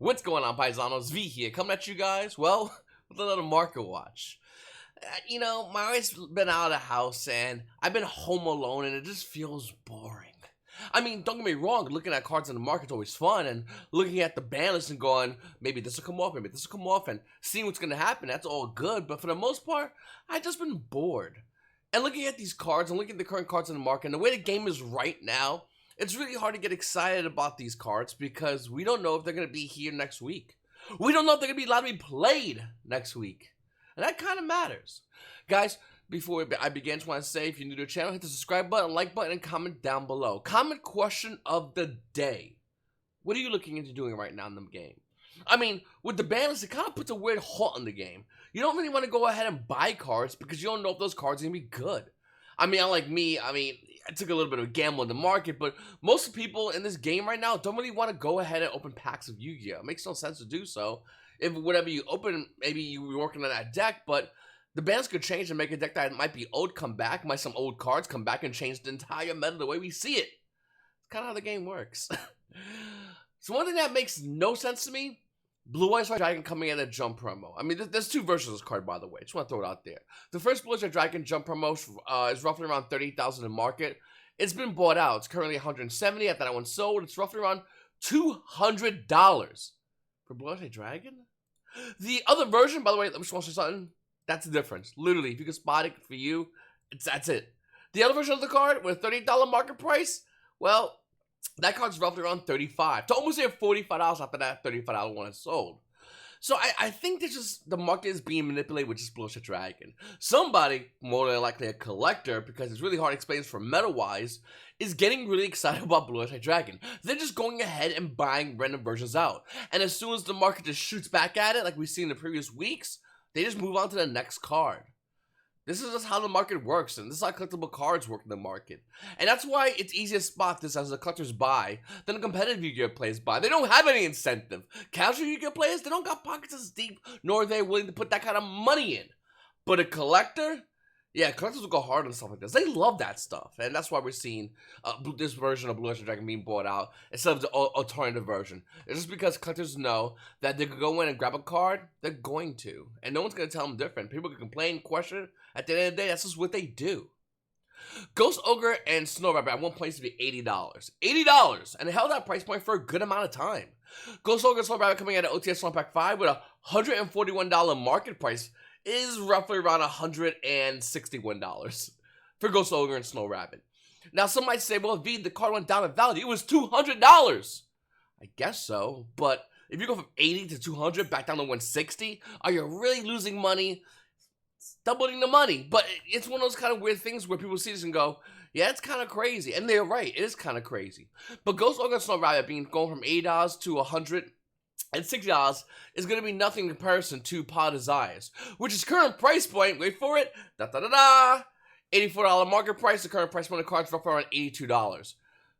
What's going on, Paisanos? V here, coming at you guys, well, with another market watch. My wife's been out of the house and I've been home alone and it just feels boring. I mean, don't get me wrong, looking at cards in the market's always fun, and looking at the ban list and going, maybe this will come off, maybe this will come off, and seeing what's going to happen, that's all good, but for the most part, I've just been bored. And looking at these cards and looking at the current cards in the market and the way the game is right now, it's really hard to get excited about these cards because we don't know if they're going to be here next week. We don't know if they're going to be allowed to be played next week. And that kind of matters. Guys, before I begin, I just want to say, if you're new to the channel, hit the subscribe button, like button, and comment down below. Comment question of the day. What are you looking into doing right now in the game? I mean, with the ban list, it kind of puts a weird halt in the game. You don't really want to go ahead and buy cards because you don't know if those cards are going to be good. I mean, unlike me, I took a little bit of a gamble in the market, but most people in this game right now don't really want to go ahead and open packs of Yu-Gi-Oh! It makes no sense to do so. If whatever you open, maybe you were working on that deck, but the bans could change and make a deck that might be old come back, might some old cards come back and change the entire meta the way we see it. It's kind of how the game works. So one thing that makes no sense to me, Blue Eyes White Dragon coming in a jump promo. I mean, there's two versions of this card, by the way. Just want to throw it out there. The first Blue Eyes White Dragon jump promo is roughly around 30,000 in market. It's been bought out. It's currently 170. After that one sold, it's roughly around $200 for Blue Eyes White Dragon. The other version, by the way, let me show you something. That's the difference. Literally, if you can spot it for you, that's it. The other version of the card with a $30 market price, well, that card's roughly around $35. To almost say $45 after that $35 one is sold. So I think this is the market is being manipulated with this bullshit dragon. Somebody, more than likely a collector, because it's really hard to explain this for meta-wise, is getting really excited about Blue Eyes White Dragon. They're just going ahead and buying random versions out. And as soon as the market just shoots back at it, like we've seen in the previous weeks, they just move on to the next card. This is just how the market works, and this is how collectible cards work in the market. And that's why it's easier to spot this as a collector's buy than a competitive Yu-Gi-Oh! Player's buy. They don't have any incentive. Casual Yu-Gi-Oh! Players, they don't got pockets as deep, nor are they willing to put that kind of money in. But a collector, yeah, collectors will go hard on stuff like this. They love that stuff, and that's why we're seeing this version of Blue Eyes White Dragon being bought out instead of the alternative version. It's just because collectors know that they could go in and grab a card, they're going to. And no one's going to tell them different. People can complain, question. At the end of the day, that's just what they do. Ghost Ogre and Snow Rabbit at one point used to be $80. $80! And it held that price point for a good amount of time. Ghost Ogre and Snow Rabbit coming out of OTS Slump Pack 5 with a $141 market price is roughly around $161 for Ghost Ogre and Snow Rabbit. Now, some might say, well, V, the card went down in value. It was $200. I guess so, but if you go from 80 to 200 back down to 160, are you really losing money? It's doubling the money. But it's one of those kind of weird things where people see this and go, yeah, it's kind of crazy. And they're right, it is kind of crazy. But Ghost Ogre and Snow Rabbit going from $80 to $160 is going to be nothing in comparison to Pod Desires, which is current price point, wait for it, $84 market price. The current price point of the card's roughly around $82.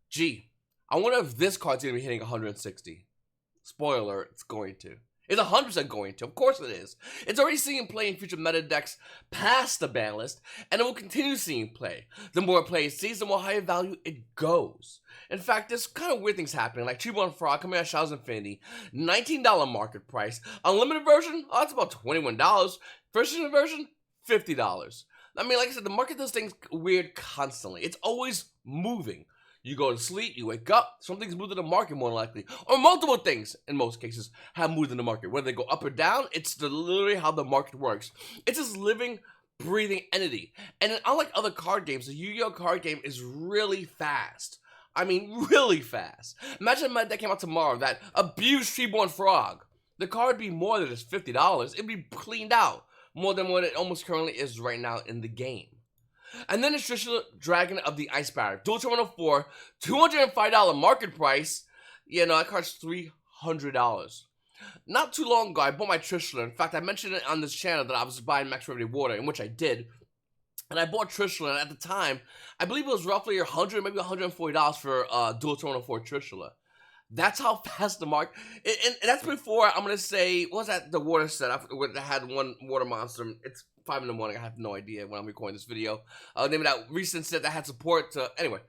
Gee, I wonder if this card's going to be hitting $160. Spoiler, it's going to. It's 100% going to. Of course it is. It's already seen play in future meta decks past the ban list, and it will continue seeing play. The more play it sees, the more higher value it goes. In fact, there's kind of weird things happening, like Treeborn Frog coming out of Shadows Infinity, $19 market price. Unlimited version, oh, it's about $21. First edition version, $50. I mean, like I said, the market does things weird constantly. It's always moving. You go to sleep, you wake up, something's moved in the market more likely. Or multiple things, in most cases, have moved in the market. Whether they go up or down, it's literally how the market works. It's this living, breathing entity. And unlike other card games, the Yu-Gi-Oh! Card game is really fast. I mean, really fast. Imagine a meta that came out tomorrow that abused Treeborn Frog. The card would be more than just $50. It'd be cleaned out. More than what it almost currently is right now in the game. And then the traditional Dragon of the Ice Barrier. Dual Turn 104, $205 market price. Yeah, no, that card's $300. Not too long ago, I bought my Trishula. In fact, I mentioned it on this channel that I was buying Max Remedy Water, in which I did. And I bought Trishula, and at the time, I believe it was roughly $100, maybe $140 for Dual Turn 104 Trishula. That's how fast the market, and that's before, I'm going to say, what was that, the water set? I had one water monster. It's 5 in the morning. I have no idea when I'm recording this video. Name of that recent set that had support to, anyway.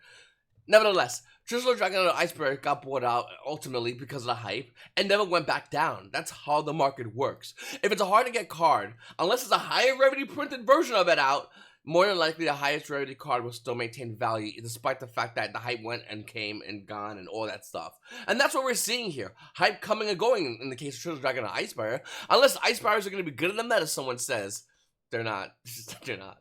Nevertheless, Triple Dragon and Iceberg got bought out ultimately because of the hype and never went back down. That's how the market works. If it's a hard to get card, unless it's a higher rarity printed version of it out, more than likely the highest rarity card will still maintain value despite the fact that the hype went and came and gone and all that stuff. And that's what we're seeing here. Hype coming and going in the case of Triple Dragon and Icefire. Unless Icefires are going to be good in the meta, someone says. They're not. They're not.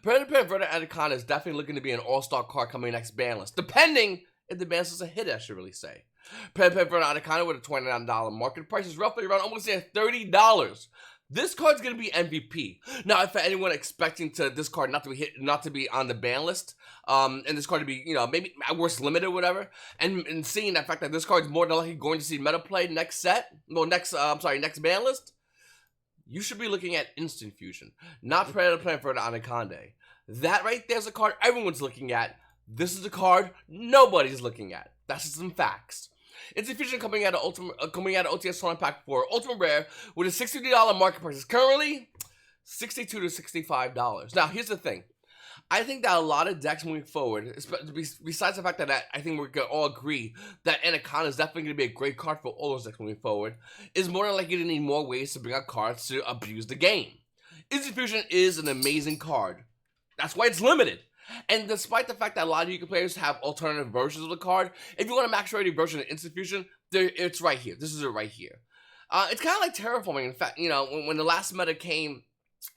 Predator Inverted Anaconda is definitely looking to be an all-star card coming next ban list, depending if the ban list is a hit, I should really say. Predator Inverted Anaconda with a $29 market price is roughly around almost $30. This card's gonna be MVP. Now, for anyone expecting this card not to be hit, not to be on the ban list, and this card to be, maybe at worst limited or whatever, and seeing that fact that this card's more than likely going to see meta play next next ban list, you should be looking at Instant Fusion, not Predator Plan for an Anaconda. That right there's a card everyone's looking at. This is a card nobody's looking at. That's just some facts. Instant Fusion coming out of OTS Tournament Pack 4 Ultimate Rare with a $60 market price. It's currently $62 to $65. Now, here's the thing. I think that a lot of decks moving forward, besides the fact that I think we're going to all agree that Anaconda is definitely going to be a great card for all those decks moving forward, is more than likely to need more ways to bring out cards to abuse the game. Instant Fusion is an amazing card. That's why it's limited. And despite the fact that a lot of you players have alternative versions of the card, if you want a max rarity version of Instant Fusion, it's right here. This is it right here. It's kind of like Terraforming. In fact, when the last meta came,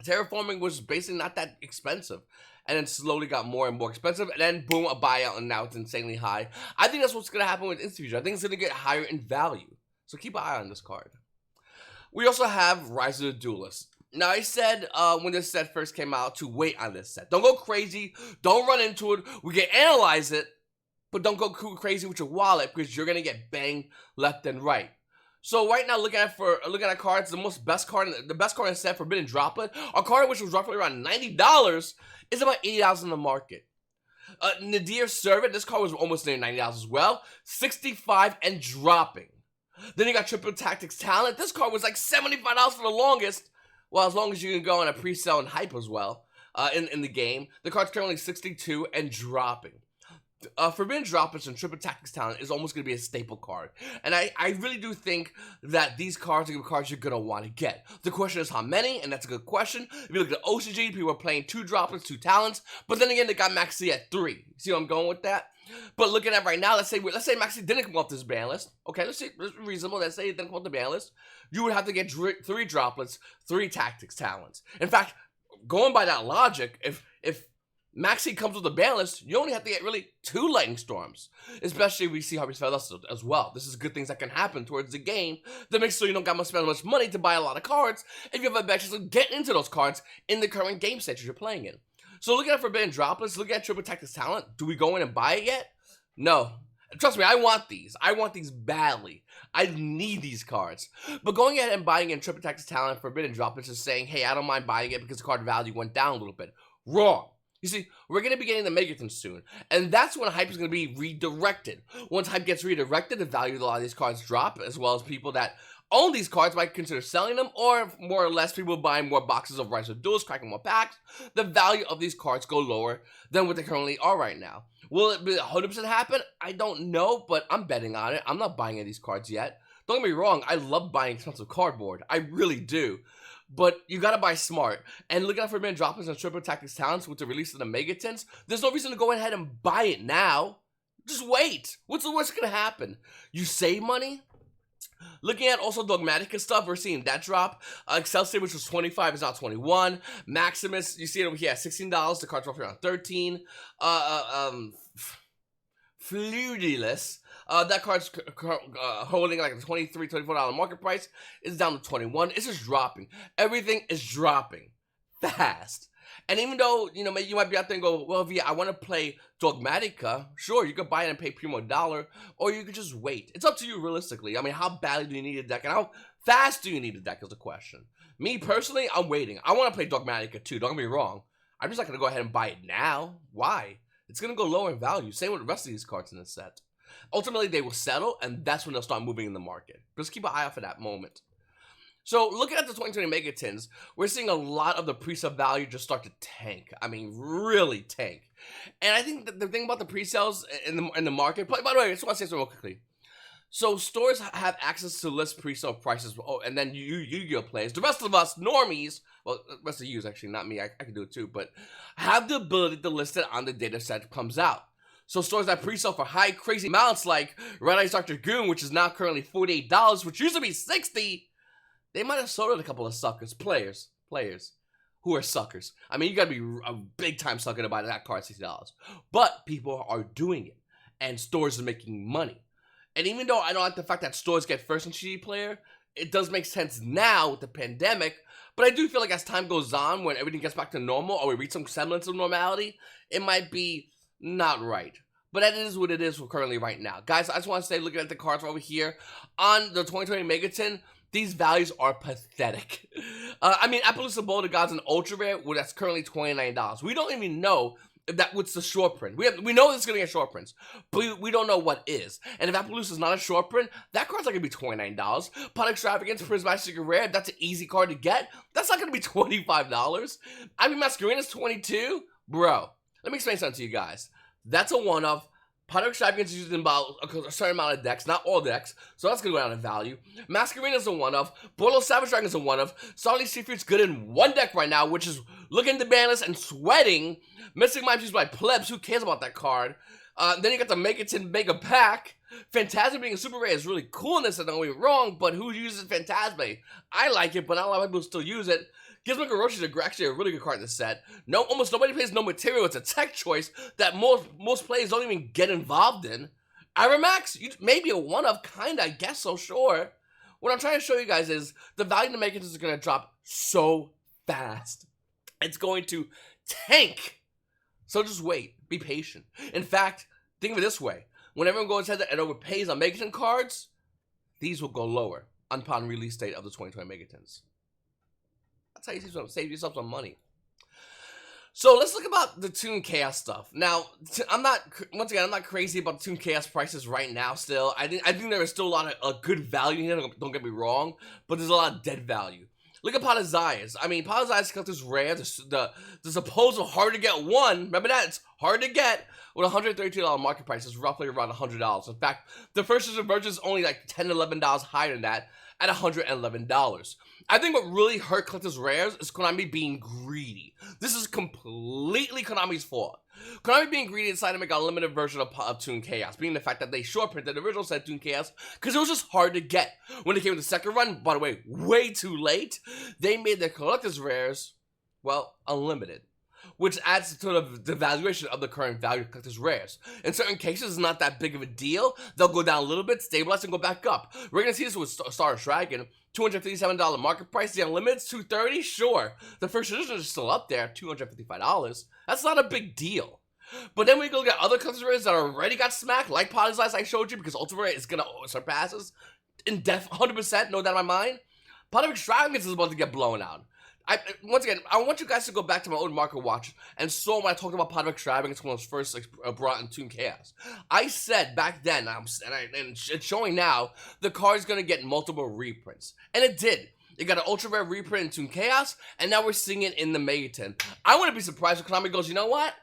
Terraforming was basically not that expensive. And then slowly got more and more expensive. And then, boom, a buyout, and now it's insanely high. I think that's what's going to happen with Instant Fusion. I think it's going to get higher in value. So keep an eye on this card. We also have Rise of the Duelist. Now, I said when this set first came out to wait on this set. Don't go crazy. Don't run into it. We can analyze it. But don't go crazy with your wallet because you're going to get banged left and right. So right now, looking at cards, the best card in the set, Forbidden Droplet, a card which was roughly around $90, is about $80 in the market. Nadir Servant, this card was almost near $90 as well, $65 and dropping. Then you got Triple Tactics Talent. This card was like $75 for the longest. Well, as long as you can go on a pre-sale and hype as well in the game. The card's currently $62 and dropping. Forbidden Droplets and Triple Tactics Talent is almost going to be a staple card. And I really do think that these cards are going to be cards you're going to want to get. The question is how many, and that's a good question. If you look at OCG, people are playing 2 Droplets, 2 Talents, but then again, they got Maxi at 3. See where I'm going with that? But looking at right now, let's say Maxi didn't come off this ban list. Okay, let's say it's reasonable. Let's say it didn't come off the ban list. You would have to get 3 Droplets, 3 Tactics Talents. In fact, going by that logic, if Maxi comes with the ban list, you only have to get really 2 Lightning Storms. Especially if we see Harvey's Feathers as well. This is good things that can happen towards the game that makes sure you don't got to spend much money to buy a lot of cards if you have a chance to get into those cards in the current game stage you're playing in. So looking at Forbidden Droplets, looking at Triple Tactics Talent, do we go in and buy it yet? No. Trust me, I want these. I want these badly. I need these cards. But going ahead and buying in Triple Tactics Talent, Forbidden Droplets is saying, hey, I don't mind buying it because the card value went down a little bit. Wrong. You see, we're going to be getting the Megaton soon, and that's when hype is going to be redirected. Once hype gets redirected, the value of a lot of these cards drop, as well as people that own these cards might consider selling them, or more or less people buying more boxes of Rise of Duels, cracking more packs. The value of these cards go lower than what they currently are right now. Will it be 100% happen? I don't know, but I'm betting on it. I'm not buying any of these cards yet. Don't get me wrong, I love buying expensive cardboard. I really do. But you gotta buy smart. And looking at Forbidden Droplets and Triple Tactics Talents with the release of the Megatons, there's no reason to go ahead and buy it now. Just wait. What's the worst gonna happen? You save money? Looking at also Dogmatica stuff, we're seeing that drop. Excelsior, which was 25, is now 21. Maximus, you see it over here at $16. The card's roughly around 13. Fludilus, that card's holding like a $23, $24 market price. It's down to 21. It's just dropping. Everything is dropping fast. And even though, you might be out there and go, well, Via, I want to play Dogmatica. Sure, you could buy it and pay Primo $1, or you could just wait. It's up to you realistically. I mean, how badly do you need a deck, and how fast do you need a deck is the question. Me, personally, I'm waiting. I want to play Dogmatica too, don't get me wrong. I'm just not going to go ahead and buy it now. Why? It's going to go lower in value. Same with the rest of these cards in this set. Ultimately, they will settle, and that's when they'll start moving in the market. Just keep an eye out for that moment. So looking at the 2020 Megatins, we're seeing a lot of the pre-sale value just start to tank. I mean, really tank. And I think that the thing about the pre-sales in the market, by the way, I just want to say something real quickly. So stores have access to list pre-sale prices, and then Yu-Gi-Oh players, the rest of us normies, well, the rest of you actually, not me, I can do it too, but have the ability to list it on the data set that comes out. So stores that pre-sell for high crazy amounts like Red Ice Dr. Goon, which is now currently $48, which used to be $60, they might have sold it a couple of suckers, players who are suckers. I mean, you gotta be a big time sucker to buy that card at $60. But people are doing it, and stores are making money. And even though I don't like the fact that stores get first in CD player, it does make sense now with the pandemic. But I do feel like as time goes on, when everything gets back to normal, or we reach some semblance of normality, it might be not right. But that is what it is for currently right now. Guys, I just want to say, looking at the cards over here, on the 2020 Megatin, these values are pathetic. I mean, Appaloosa Bowl of the Gods and Ultra Rare, well, that's currently $29. We don't even know if that what's the short print. We know it's gonna get short prints, but we don't know what is. And if Appaloosa is not a short print, that card's not gonna be $29. Pot Extravagance, Prismatic Secret Rare, that's an easy card to get. That's not gonna be $25. I mean, Masquerina's $22? Bro, let me explain something to you guys. That's a one-off. Pot Extravagance is used in about a certain amount of decks, not all decks, so that's gonna go down in value. Masquerina's a one-off. Borlo Savage Dragon's a one-off. Starly Seafruit's good in one deck right now, which is looking at the ban list and sweating. Mystic Mimes used by plebs, who cares about that card? Then you got the Megatin Mega Pack. Phantasma being a super rare is really cool in this, and don't get me wrong, but who uses Phantasma? I like it, but not a lot of people still use it. Gizmo Garoshi's actually a really good card in this set. Almost nobody plays No Material. It's a tech choice that most players don't even get involved in. Iramax, maybe a one-of, kinda, I guess so, sure. What I'm trying to show you guys is the value to Megatins is going to drop so fast. It's going to tank. So just wait. Be patient. In fact, think of it this way. When everyone goes ahead and overpays on Megatin cards, these will go lower upon release date of the 2020 Megatins. That's how you save yourself some money. So let's look about the Toon Chaos stuff. Now, I'm not crazy about the Toon Chaos prices right now still. I think there is still a lot of good value here, don't get me wrong, but there's a lot of dead value. Look at Pot of Zayas. I mean, Pot of Zayas collector's rare, the supposed hard to get one, remember that? It's hard to get, with $132 market price. It's roughly around $100. In fact, the first version is only like $10 to $11 higher than that, at $111. I think what really hurt collectors' rares is Konami being greedy. This is completely Konami's fault. Konami being greedy decided to make a limited version of Toon Chaos, being the fact that they short printed the original set Toon Chaos because it was just hard to get. When they came with the second run, by the way, way too late, they made their collectors' rares, well, unlimited, which adds to the valuation of the current value of collectors' rares. In certain cases, it's not that big of a deal. They'll go down a little bit, stabilize, and go back up. We're going to see this with Star Dragon. $257 market price. The Unlimited's $230, sure. The first edition is still up there, $255. That's not a big deal. But then we go look at other collectors' rares that already got smacked, like Potter's Last I showed you, because Ultimate Rare is going to surpass us in depth, 100%, no doubt in my mind. Pot of Extravagance is about to get blown out. Once again, I want you guys to go back to my old market watch and saw when I talked about Pot of Extravagance when it was first brought in Toon Chaos. I said back then, and it's showing now, the card's going to get multiple reprints. And it did. It got an ultra rare reprint in Toon Chaos, and now we're seeing it in the Megatin. I wouldn't be surprised if Konami goes, you know what?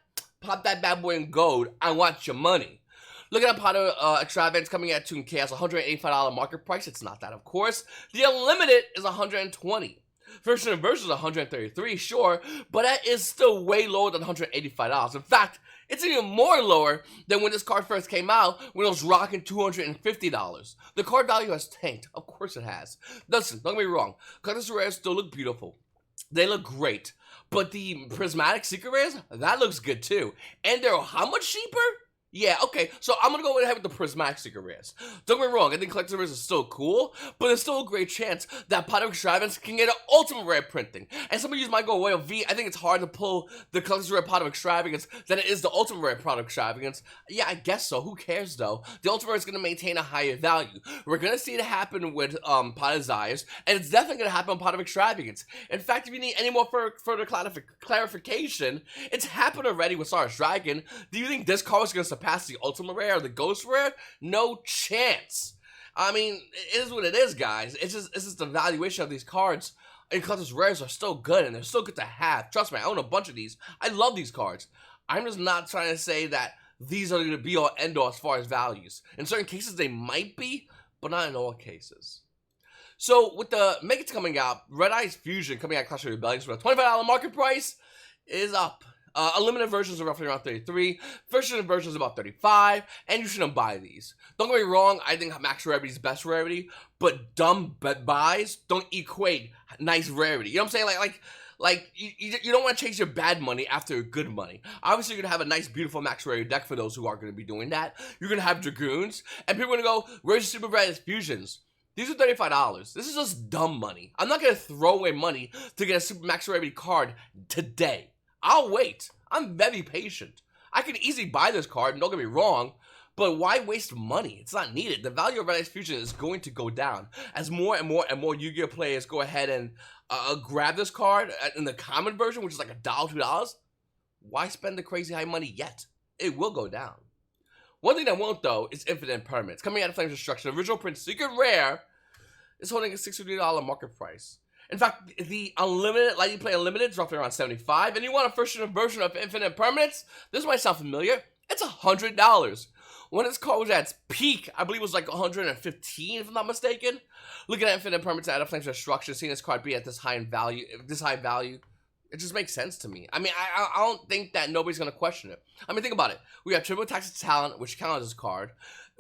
Pop that bad boy in gold. I want your money. Look at Pot of Extravagance coming at Toon Chaos, $185 market price. It's not that, of course. The Unlimited is $120. First and versus $133, sure, but that is still way lower than $185. In fact, it's even more lower than when this card first came out, when it was rocking $250. The card value has tanked. Of course it has. Listen, don't get me wrong. Collector's rares still look beautiful. They look great. But the Prismatic Secret Rares, that looks good too. And they're how much cheaper? Yeah, okay, so I'm gonna go ahead with the Prismatic Secret Rares. Don't get me wrong, I think Collector Rares is still cool, but there's still a great chance that Pot of Extravagance can get an Ultimate Rare printing. And some of you might go, well, V, I think it's hard to pull the Collector's Rare Pot of Extravagance than it is the Ultimate Rare Pot of Extravagance. Yeah, I guess so, who cares though? The Ultimate Rare is gonna maintain a higher value. We're gonna see it happen with Pot of Zayas, and it's definitely gonna happen on Pot of Extravagance. In fact, if you need any more further clarification, it's happened already with Star Dragon. Do you think this card is gonna surpass the Ultimate Rare or the Ghost Rare? No chance. I mean, it is what it is, guys. It's just the valuation of these cards and collector's rares are still good, and they're still good to have. Trust me, I own a bunch of these. I love these cards. I'm just not trying to say that these are going to be all end all as far as values. In certain cases, they might be, but not in all cases. So with the Mega's coming out, Red Eyes Fusion coming out Clash of Rebellions for a $25 market price is up. Unlimited versions are roughly around 33. First edition version is about 35, and you shouldn't buy these. Don't get me wrong, I think max rarity is best rarity, but dumb buys don't equate nice rarity. You know what I'm saying? Like you don't want to chase your bad money after good money. Obviously, you're going to have a nice, beautiful max rarity deck for those who are going to be doing that. You're going to have Dragoons, and people are going to go, where's your Super Red Fusions? These are $35. This is just dumb money. I'm not going to throw away money to get a Super Max Rarity card today. I'll wait. I'm very patient. I can easily buy this card, and don't get me wrong, but why waste money? It's not needed. The value of Red Eyes Fusion is going to go down as more and more and more Yu-Gi-Oh players go ahead and grab this card in the common version, which is like $1, $2. Why spend the crazy high money yet? It will go down. One thing that won't, though, is Infinite Permanents. Coming out of Flames Destruction, original print Secret Rare is holding a $63 market price. In fact, the Unlimited, Lightning Play Unlimited is roughly around $75, and you want a first version of Infinite Permanents? This might sound familiar. It's $100. When this card was at its peak, I believe it was like $115, if I'm not mistaken. Looking at Infinite Permanents out of Flames Destruction, seeing this card be at this high value, it just makes sense to me. I mean, I don't think that nobody's going to question it. I mean, think about it. We have Triple Attacks of Talent, which counters this card.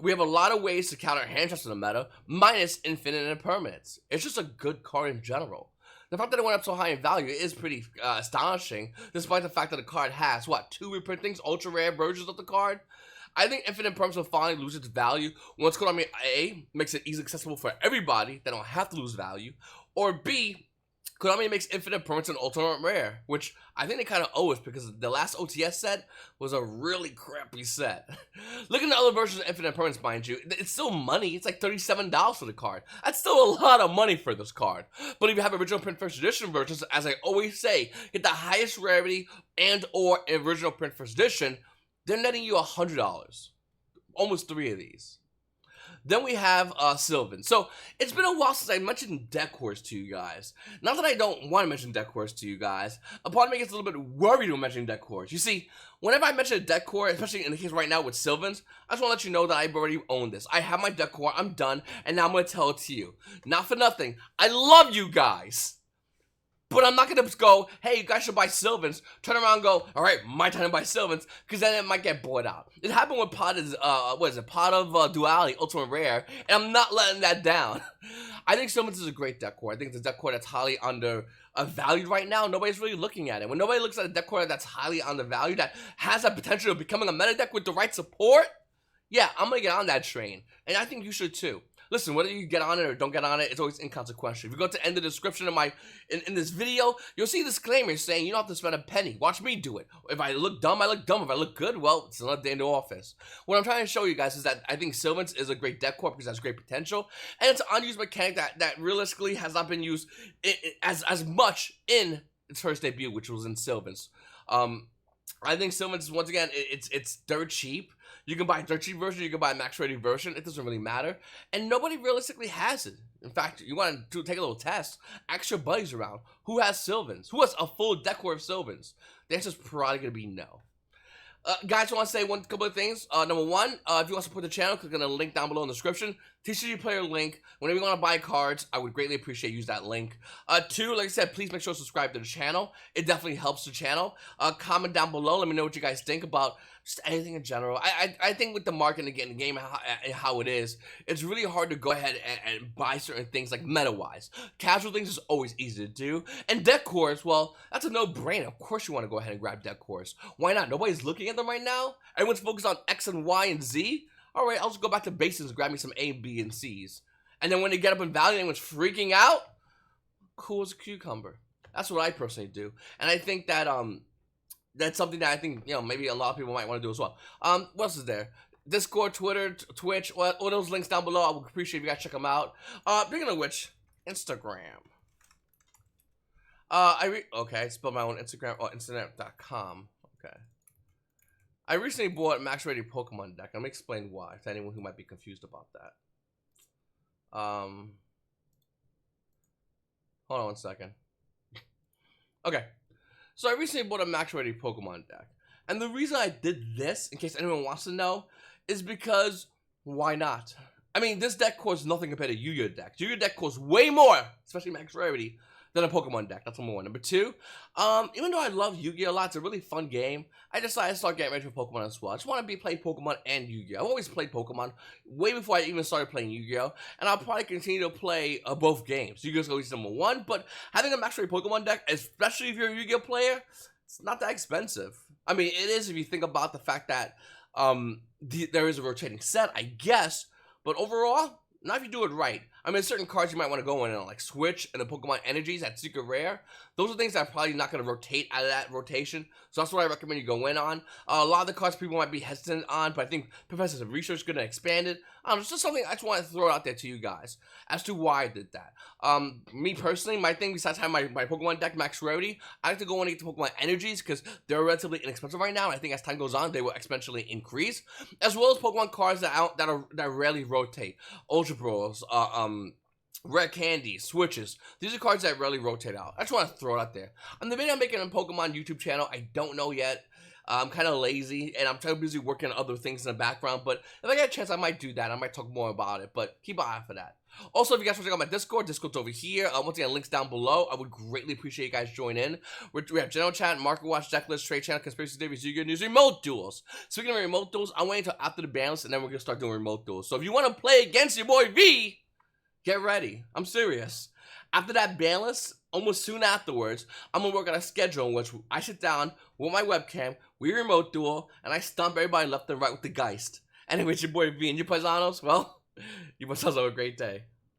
We have a lot of ways to counter hand traps in the meta, minus Infinite Permanents. It's just a good card in general. The fact that it went up so high in value is pretty astonishing, despite the fact that the card has, what, 2 reprintings, ultra rare versions of the card? I think Infinite Permanents will finally lose its value once Konami A makes it easily accessible for everybody, they don't have to lose value, or B, Konami makes Infinite Permanents an ultimate rare, which I think they kind of owe us because the last OTS set was a really crappy set. Looking at other versions of Infinite Permanents, mind you, it's still money. It's like $37 for the card. That's still a lot of money for this card. But if you have original print first edition versions, as I always say, get the highest rarity and or original print first edition, they're netting you $100. Almost 3 of these. Then we have Sylvan. So it's been a while since I mentioned Decors to you guys. Not that I don't want to mention Decors to you guys. A part of me gets a little bit worried when mentioning Decors. You see, whenever I mention a Decor, especially in the case right now with Sylvans, I just want to let you know that I've already owned this. I have my Decor, I'm done, and now I'm going to tell it to you. Not for nothing. I love you guys. But I'm not going to go, hey, you guys should buy Sylvans. Turn around and go, all right, my time to buy Sylvans, because then it might get bought out. It happened with Pot of Duality, Ultimate Rare, and I'm not letting that down. I think Sylvans is a great decor. I think it's a decor that's highly undervalued right now. Nobody's really looking at it. When nobody looks at a decor that's highly undervalued, that has that potential of becoming a meta deck with the right support, yeah, I'm going to get on that train. And I think you should too. Listen, whether you get on it or don't get on it, it's always inconsequential. If you go to the end of the description of in this video, you'll see a disclaimer saying you don't have to spend a penny. Watch me do it. If I look dumb, I look dumb. If I look good, well, it's another day in the office. What I'm trying to show you guys is that I think Sylvans is a great deck core because it has great potential, and it's an unused mechanic that realistically has not been used as much in its first debut, which was in Sylvans. I think Sylvans, once again, it's dirt cheap. You can buy a dirt cheap version, you can buy a max rated version, it doesn't really matter. And nobody realistically has it. In fact, you want to take a little test, ask your buddies around, who has Sylvans? Who has a full decor of Sylvans? The answer is probably going to be no. Guys, I want to say one couple of things. Number one, if you want to support the channel, click on the link down below in the description. TCG player link. Whenever you want to buy cards, I would greatly appreciate you use that link. Two, like I said, please make sure to subscribe to the channel. It definitely helps the channel. Comment down below. Let me know what you guys think about just anything in general. I think with the market and the game how it is, it's really hard to go ahead and buy certain things like meta-wise. Casual things is always easy to do. And decors, well, that's a no-brainer. Of course you want to go ahead and grab decors. Why not? Nobody's looking at them right now. Everyone's focused on X and Y and Z. All right, I'll just go back to basics and grab me some A, B, and C's. And then when they get up in value and everyone's freaking out, cool as a cucumber. That's what I personally do. And I think that that's something that I think, you know, maybe a lot of people might want to do as well. What else is there? Discord, Twitter, Twitch, all those links down below. I would appreciate if you guys check them out. Speaking of which, Instagram. Okay, I spelled my own Instagram, internet.com. Okay. I recently bought a max rated Pokemon deck. Let me explain why, to anyone who might be confused about that. Hold on one second. Okay. So I recently bought a max ready Pokemon deck. And the reason I did this, in case anyone wants to know, is because why not? I mean, this deck costs nothing compared to Yu-Gi-Oh deck. Yu-Gi-Oh deck costs way more, especially max rarity, than a Pokemon deck. That's number one. Number two, even though I love Yu-Gi-Oh a lot, it's a really fun game. I decided to start getting ready for Pokemon as well. I just want to be playing Pokemon and Yu-Gi-Oh. I've always played Pokemon way before I even started playing Yu-Gi-Oh, and I'll probably continue to play both games. Yu-Gi-Oh's always number one, but having a max rated Pokemon deck, especially if you're a Yu-Gi-Oh player, it's not that expensive. I mean, it is if you think about the fact that there is a rotating set, I guess, but overall, not if you do it right. I mean, certain cards you might want to go in and like Switch and the Pokemon Energies, that Secret Rare. Those are things that are probably not going to rotate out of that rotation. So that's what I recommend you go in on. A lot of the cards people might be hesitant on, but I think Professors of Research is going to expand it. It's just something I just want to throw out there to you guys as to why I did that. Me personally, my thing besides having my Pokemon deck max rarity, I like to go in and get the Pokemon Energies because they're relatively inexpensive right now. And I think as time goes on, they will exponentially increase, as well as Pokemon cards that rarely rotate. Ultra Bros, Rare Candy, Switches. These are cards that rarely rotate out. I just want to throw it out there. On the video I'm making on Pokemon YouTube channel, I don't know yet. I'm kind of lazy, and I'm too busy working on other things in the background, but if I get a chance, I might do that. I might talk more about it, but keep an eye out for that. Also, if you guys want to check out my Discord's over here. Once again, links down below. I would greatly appreciate you guys join in. We have General Chat, Market Watch, Decklist, Trade Channel, Conspiracy Theories, Yu-Gi-Oh! News, Remote Duels. Speaking of remote duels, I'm waiting until after the balance, and then we're going to start doing remote duels. So if you want to play against your boy V, get ready. I'm serious. After that balance, almost soon afterwards, I'm going to work on a schedule in which I sit down with my webcam, we remote duel, and I stomp everybody left and right with the Geist. Anyway, it's your boy V and YGOPaisanos. Well, you must have a great day.